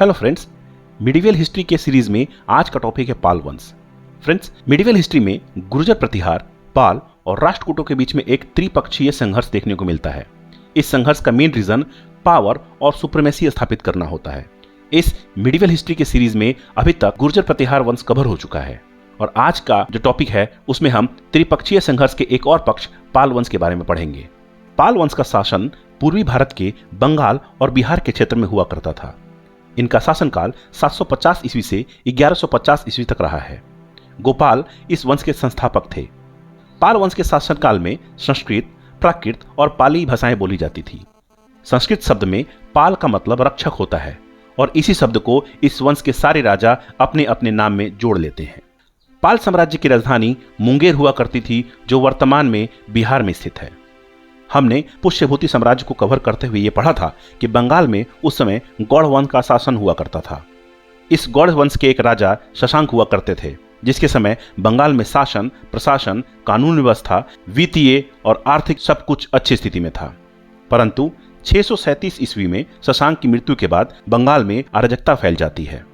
Hello friends, medieval history के series में आज का टॉपिक है पाल वंश। फ्रेंड्स, मिडिवल हिस्ट्री में गुर्जर प्रतिहार, पाल और राष्ट्रकूटों के बीच में एक त्रिपक्षीय संघर्ष देखने को मिलता है। इस संघर्ष का मेन रीजन पावर और सुप्रीमेसी स्थापित करना होता है। इस मिडिवल हिस्ट्री के सीरीज में अभी तक गुर्जर प्रतिहार वंश कवर हो चुका है और आज का जो टॉपिक है उसमें हम त्रिपक्षीय संघर्ष के एक और पक्ष पाल वंश के बारे में पढ़ेंगे। पाल वंश का शासन पूर्वी भारत के बंगाल और बिहार के क्षेत्र में हुआ करता था। इनका शासनकाल 750 ईस्वी से 1150 ईस्वी तक रहा है। गोपाल इस वंश के संस्थापक थे। पाल वंश के शासनकाल में संस्कृत, प्राकृत और पाली भाषाएं बोली जाती थी। संस्कृत शब्द में पाल का मतलब रक्षक होता है और इसी शब्द को इस वंश के सारे राजा अपने अपने नाम में जोड़ लेते हैं। पाल साम्राज्य की राजधानी मुंगेर हुआ करती थी, जो वर्तमान में बिहार में स्थित है। हमने पुष्यभूति साम्राज्य को कवर करते हुए यह पढ़ा था कि बंगाल में उस समय गौड़ वंश का शासन हुआ करता था। इस गौड़ वंश के एक राजा शशांक हुआ करते थे, जिसके समय बंगाल में शासन, प्रशासन, कानून व्यवस्था, वित्तीय और आर्थिक सब कुछ अच्छी स्थिति में था। परंतु 637 ईस्वी में शशांक की मृत्यु के बाद बंगाल में अराजकता फैल जाती है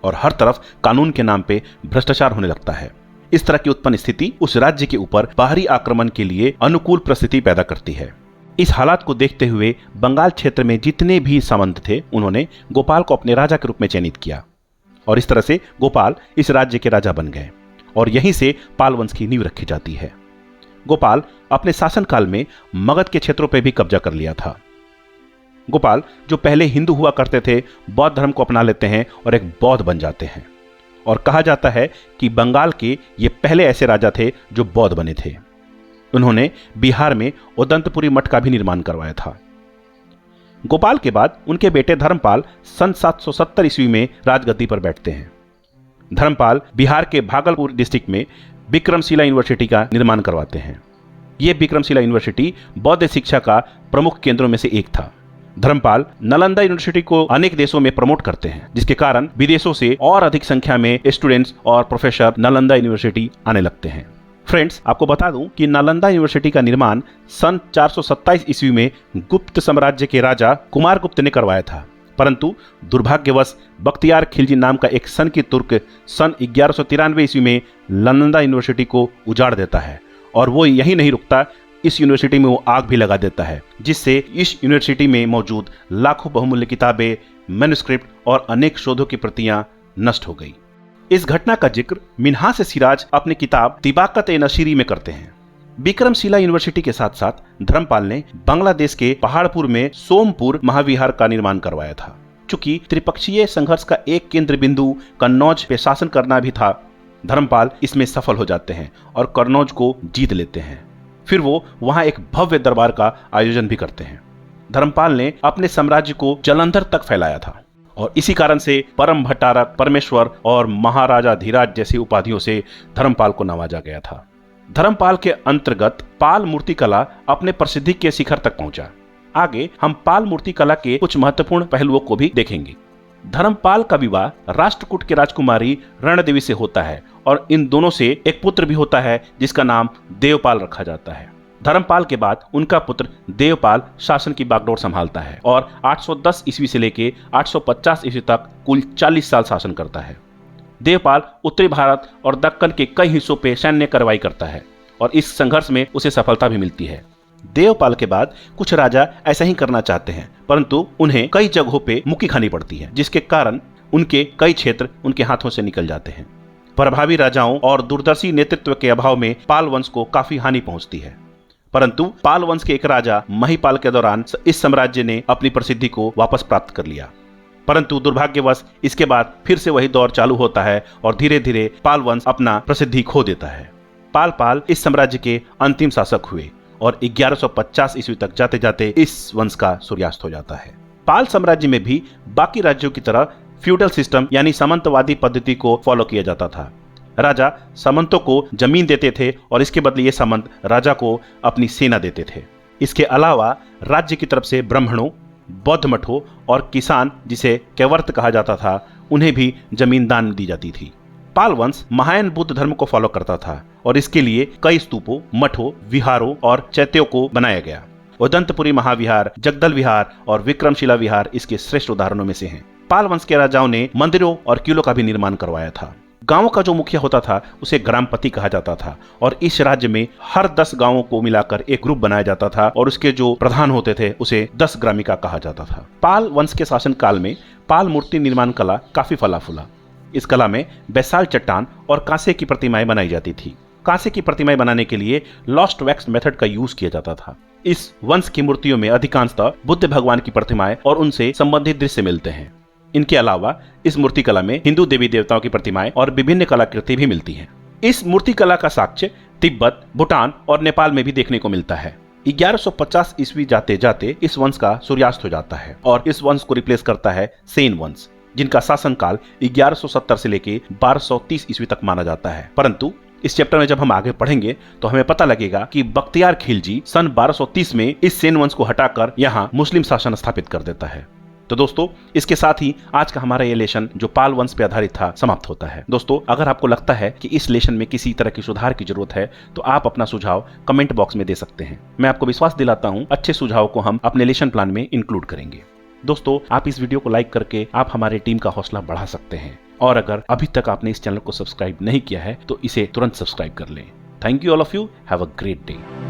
और हर तरफ कानून के नाम पे भ्रष्टाचार होने लगता है। इस तरह की उत्पन्न स्थिति उस राज्य के ऊपर बाहरी आक्रमण के लिए अनुकूल परिस्थिति पैदा करती है। इस हालात को देखते हुए बंगाल क्षेत्र में जितने भी सामंत थे, उन्होंने गोपाल को अपने राजा के रूप में चयनित किया और इस तरह से गोपाल इस राज्य के राजा बन गए और यहीं से पाल वंश की नींव रखी जाती है। गोपाल अपने शासनकाल में मगध के क्षेत्रों पर भी कब्जा कर लिया था। गोपाल, जो पहले हिंदू हुआ करते थे, बौद्ध धर्म को अपना लेते हैं और एक बौद्ध बन जाते हैं और कहा जाता है कि बंगाल के ये पहले ऐसे राजा थे जो बौद्ध बने थे। उन्होंने बिहार में उदंतपुरी मठ का भी निर्माण करवाया था। गोपाल के बाद उनके बेटे धर्मपाल सन 770 ईस्वी में राजगद्दी पर बैठते हैं। धर्मपाल बिहार के भागलपुर डिस्ट्रिक्ट में विक्रमशिला यूनिवर्सिटी का निर्माण करवाते हैं। यह विक्रमशिला यूनिवर्सिटी बौद्ध शिक्षा का प्रमुख केंद्रों में से एक था। धर्मपाल नालंदा यूनिवर्सिटी को अनेक देशों में प्रमोट करते हैं, जिसके कारण विदेशों से और अधिक संख्या में स्टूडेंट्स और प्रोफेसर नालंदा यूनिवर्सिटी आने लगते हैं। फ्रेंड्स, आपको बता दूं कि नालंदा यूनिवर्सिटी का निर्माण सन 427 ईस्वी में गुप्त साम्राज्य के राजा कुमारगुप्त ने करवाया था, परंतु दुर्भाग्यवश बख्तियार खिलजी नाम का एक सन की तुर्क सन 1193 ईस्वी में नालंदा यूनिवर्सिटी को उजाड़ देता है और वो यही नहीं रुकता, इस यूनिवर्सिटी में वो आग भी लगा देता है, जिससे इस यूनिवर्सिटी में मौजूद लाखों बहुमूल्य किताबें, मैन्युस्क्रिप्ट और अनेक शोधों की प्रतियां नष्ट हो गई। इस घटना का जिक्र मिन्हाज सिराज अपनी किताब तिबाकत-ए-नशीरी में करते हैं। विक्रमशिला यूनिवर्सिटी के साथ साथ धर्मपाल ने बांग्लादेश के पहाड़पुर में सोमपुर महाविहार का निर्माण करवाया था। चूंकि त्रिपक्षीय संघर्ष का एक केंद्र बिंदु कन्नौज पे शासन करना भी था, धर्मपाल इसमें सफल हो जाते हैं और कन्नौज को जीत लेते हैं। फिर वो वहां एक भव्य दरबार का आयोजन भी करते हैं। धर्मपाल ने अपने साम्राज्य को जलंधर तक फैलाया था और इसी कारण से परम भट्टारक, परमेश्वर और महाराजा धीराज जैसी उपाधियों से धर्मपाल को नवाजा गया था। धर्मपाल के अंतर्गत पाल मूर्तिकला अपने प्रसिद्धि के शिखर तक पहुंचा। आगे हम पाल मूर्तिकला के कुछ महत्वपूर्ण पहलुओं को भी देखेंगे। धर्मपाल का विवाह राष्ट्रकूट की राजकुमारी रणदेवी से होता है और इन दोनों से एक पुत्र भी होता है, जिसका नाम देवपाल रखा जाता है। धर्मपाल के बाद उनका पुत्र देवपाल शासन की बागडोर संभालता है और 810 ईस्वी से लेकर 850 ईस्वी तक कुल 40 साल शासन करता है। देवपाल उत्तरी भारत और दक्कन के कई हिस्सों पर सैन्य कार्रवाई करता है और इस संघर्ष में उसे सफलता भी मिलती है। देवपाल के बाद कुछ राजा ऐसा ही करना चाहते हैं, परंतु उन्हें कई जगहों पे मुक्की खानी पड़ती है, जिसके कारण उनके कई क्षेत्र उनके हाथों से निकल जाते हैं। प्रभावी राजाओं और दूरदर्शी नेतृत्व के अभाव में पाल वंश को काफी हानि पहुंचती है। परंतु पाल वंश के एक राजा महिपाल के दौरान इस साम्राज्य ने अपनी प्रसिद्धि को वापस प्राप्त कर लिया, परंतु दुर्भाग्यवश इसके बाद फिर से वही दौर चालू होता है और धीरे धीरे पाल वंश अपना प्रसिद्धि खो देता है। पाल इस साम्राज्य के अंतिम शासक हुए और 1150 ईस्वी तक जाते जाते इस वंश का सूर्यास्त हो जाता है। पाल साम्राज्य में भी बाकी राज्यों की तरह फ्यूडल सिस्टम यानी सामंतवादी पद्धति को फॉलो किया जाता था। राजा सामंतों को जमीन देते थे और इसके बदले ये सामंत राजा को अपनी सेना देते थे। इसके अलावा राज्य की तरफ से ब्राह्मणों, बौद्ध मठों और किसान, जिसे कैवर्त कहा जाता था, उन्हें भी जमीन दान दी जाती थी। पाल वंश महायान बुद्ध धर्म को फॉलो करता था और इसके लिए कई स्तूपों, मठों, विहारों और चैत्यों को बनाया गया। उदंतपुरी महाविहार, जगदल विहार और विक्रमशिला विहार इसके श्रेष्ठ उदाहरणों में से हैं। पाल वंश के राजाओं ने मंदिरों और किलों का भी निर्माण करवाया था। गांवों का जो मुखिया होता था उसे ग्रामपति कहा जाता था और इस राज्य में हर 10 गांवों को मिलाकर एक ग्रुप बनाया जाता था और उसके जो प्रधान होते थे उसे 10 ग्रामिका कहा जाता था। पाल वंश के शासन काल में पाल मूर्ति निर्माण कला काफी फला फूला। इस कला में बेसाल्ट चट्टान और कांसे की प्रतिमाएं बनाई जाती थी। कांसे की प्रतिमाएं बनाने के लिए लॉस्ट वैक्स मेथड का यूज किया जाता था। इस वंश की मूर्तियों में अधिकांशतः बुद्ध भगवान की प्रतिमाएं और उनसे संबंधित दृश्य मिलते हैं। इनके अलावा इस मूर्ति कला में हिंदू देवी देवताओं की प्रतिमाएं और विभिन्न कलाकृति भी मिलती हैं। इस मूर्ति कला का साक्ष्य तिब्बत, भूटान और नेपाल में भी देखने को मिलता है। 1150 ईस्वी जाते जाते इस वंश का सूर्यास्त हो जाता है और इस वंश को रिप्लेस करता है सेन वंश, जिनका शासनकाल 1170 से लेकर 1230 ईस्वी तक माना जाता है। परंतु इस चैप्टर में जब हम आगे पढ़ेंगे तो हमें पता लगेगा कि बख्तियार खिलजी सन 1230 में इस सेन वंश को हटाकर यहाँ मुस्लिम शासन स्थापित कर देता है। तो दोस्तों, इसके साथ ही आज का हमारा ये लेसन जो पाल वंश पे आधारित था समाप्त होता है। दोस्तों, अगर आपको लगता है कि इस लेसन में किसी तरह की सुधार की जरूरत है तो आप अपना सुझाव कमेंट बॉक्स में दे सकते हैं। मैं आपको विश्वास दिलाता हूं अच्छे सुझाव को हम अपने लेसन प्लान में इंक्लूड करेंगे। दोस्तों, आप इस वीडियो को लाइक करके आप हमारे टीम का हौसला बढ़ा सकते हैं और अगर अभी तक आपने इस चैनल को सब्सक्राइब नहीं किया है तो इसे तुरंत सब्सक्राइब कर लें। Thank you all of you, have a great day.